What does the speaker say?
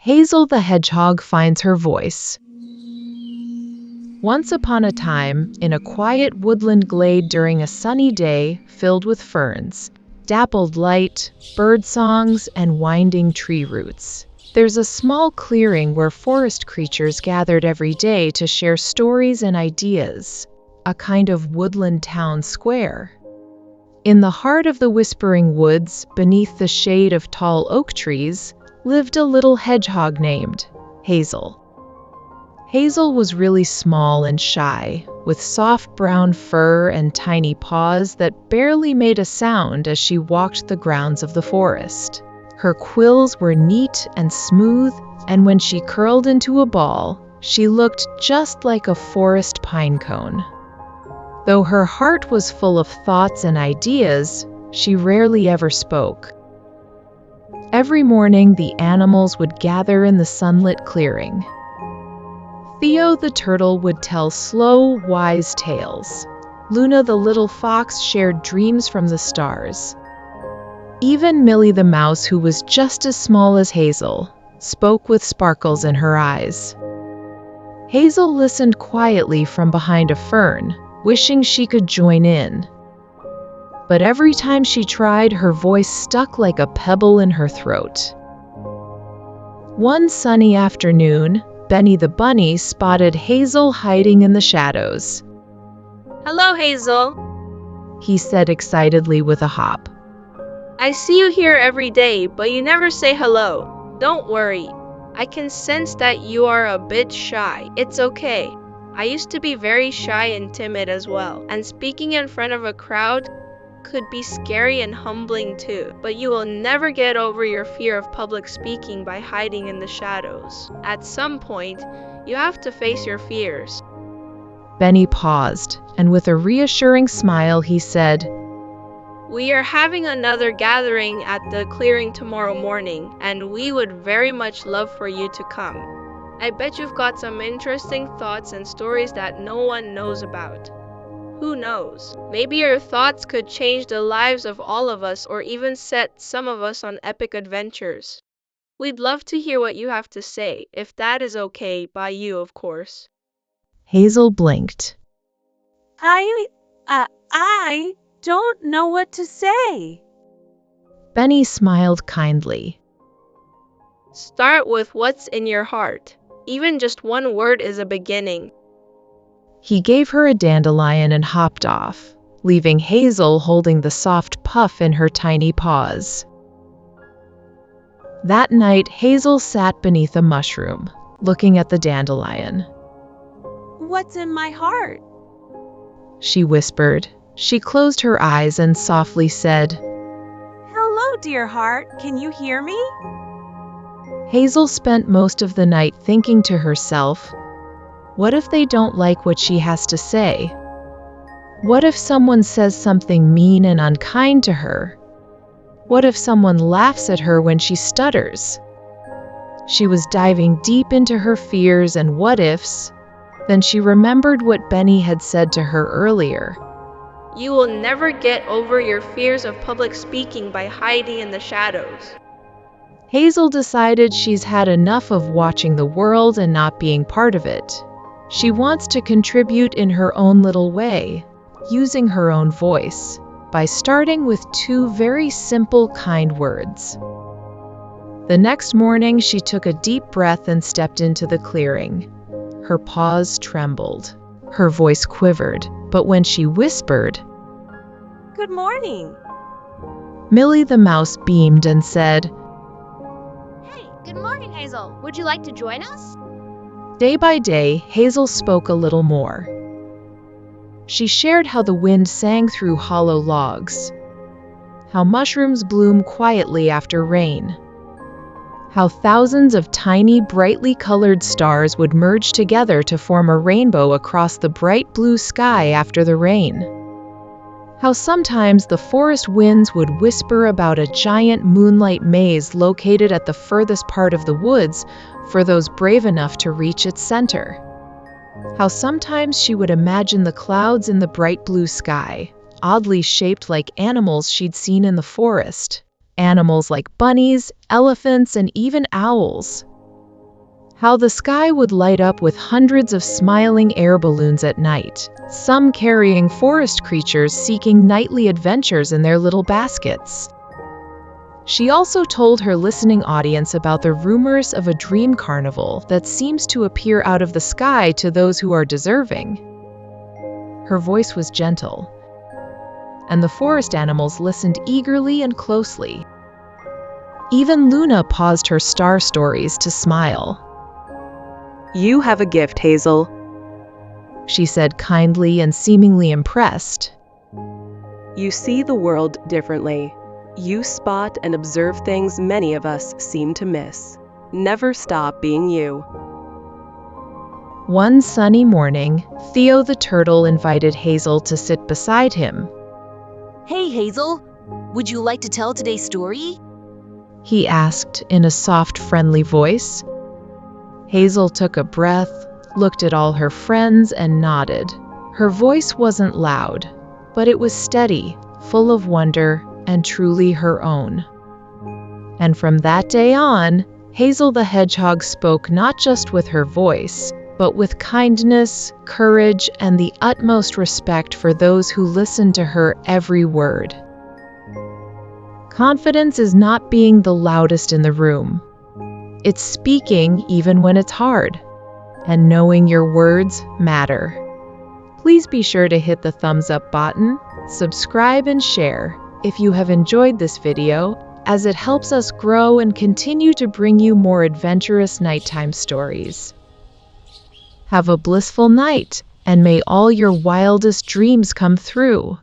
Hazel the Hedgehog finds her voice. Once upon a time, in a quiet woodland glade during a sunny day filled with ferns, dappled light, bird songs, and winding tree roots, there's a small clearing where forest creatures gathered every day to share stories and ideas, a kind of woodland town square. In the heart of the whispering woods, beneath the shade of tall oak trees, lived a little hedgehog named Hazel. Hazel was really small and shy, with soft brown fur and tiny paws that barely made a sound as she walked the grounds of the forest. Her quills were neat and smooth, and when she curled into a ball, she looked just like a forest pine cone. Though her heart was full of thoughts and ideas, she rarely ever spoke. Every morning, the animals would gather in the sunlit clearing. Theo the Turtle would tell slow, wise tales. Luna the little fox shared dreams from the stars. Even Millie the mouse, who was just as small as Hazel, spoke with sparkles in her eyes. Hazel listened quietly from behind a fern, wishing she could join in. But every time she tried, her voice stuck like a pebble in her throat. One sunny afternoon, Benny the bunny spotted Hazel hiding in the shadows. "Hello, Hazel," he said excitedly with a hop. "I see you here every day, but you never say hello. Don't worry. I can sense that you are a bit shy. It's okay. I used to be very shy and timid as well, and speaking in front of a crowd could be scary and humbling too, but you will never get over your fear of public speaking by hiding in the shadows. At some point, you have to face your fears." Benny paused, and with a reassuring smile he said, "We are having another gathering at the clearing tomorrow morning, and we would very much love for you to come. I bet you've got some interesting thoughts and stories that no one knows about. Who knows? Maybe your thoughts could change the lives of all of us or even set some of us on epic adventures. We'd love to hear what you have to say, if that is okay by you, of course." Hazel blinked. I don't know what to say. Benny smiled kindly. Start with what's in your heart. Even just one word is a beginning. He gave her a dandelion and hopped off, leaving Hazel holding the soft puff in her tiny paws. That night, Hazel sat beneath a mushroom, looking at the dandelion. "What's in my heart?" she whispered. She closed her eyes and softly said, "Hello, dear heart. Can you hear me?" Hazel spent most of the night thinking to herself, what if they don't like what she has to say? What if someone says something mean and unkind to her? What if someone laughs at her when she stutters? She was diving deep into her fears and what-ifs. Then she remembered what Benny had said to her earlier. You will never get over your fears of public speaking by hiding in the shadows. Hazel decided she's had enough of watching the world and not being part of it. She wants to contribute in her own little way, using her own voice, by starting with 2 very simple, kind words. The next morning, she took a deep breath and stepped into the clearing. Her paws trembled. Her voice quivered, but when she whispered, "Good morning," Millie the mouse beamed and said, "Hey, good morning, Hazel. Would you like to join us?" Day by day, Hazel spoke a little more. She shared how the wind sang through hollow logs, how mushrooms bloom quietly after rain, how thousands of tiny, brightly colored stars would merge together to form a rainbow across the bright blue sky after the rain, how sometimes the forest winds would whisper about a giant moonlight maze located at the furthest part of the woods for those brave enough to reach its center. How sometimes she would imagine the clouds in the bright blue sky, oddly shaped like animals she'd seen in the forest. Animals like bunnies, elephants, and even owls. how the sky would light up with hundreds of smiling air balloons at night, some carrying forest creatures seeking nightly adventures in their little baskets. She also told her listening audience about the rumors of a dream carnival that seems to appear out of the sky to those who are deserving. Her voice was gentle, and the forest animals listened eagerly and closely. Even Luna paused her star stories to smile. You have a gift, Hazel, she said kindly and seemingly impressed. You see the world differently. You spot and observe things many of us seem to miss. Never stop being you. One sunny morning, Theo the Turtle invited Hazel to sit beside him. Hey Hazel, would you like to tell today's story? He asked in a soft, friendly voice. Hazel took a breath, looked at all her friends, and nodded. Her voice wasn't loud, but it was steady, full of wonder, and truly her own. And from that day on, Hazel the Hedgehog spoke not just with her voice, but with kindness, courage, and the utmost respect for those who listened to her every word. Confidence is not being the loudest in the room. It's speaking even when it's hard, and knowing your words matter. Please be sure to hit the thumbs up button, subscribe, and share if you have enjoyed this video, as it helps us grow and continue to bring you more adventurous nighttime stories. Have a blissful night, and may all your wildest dreams come true.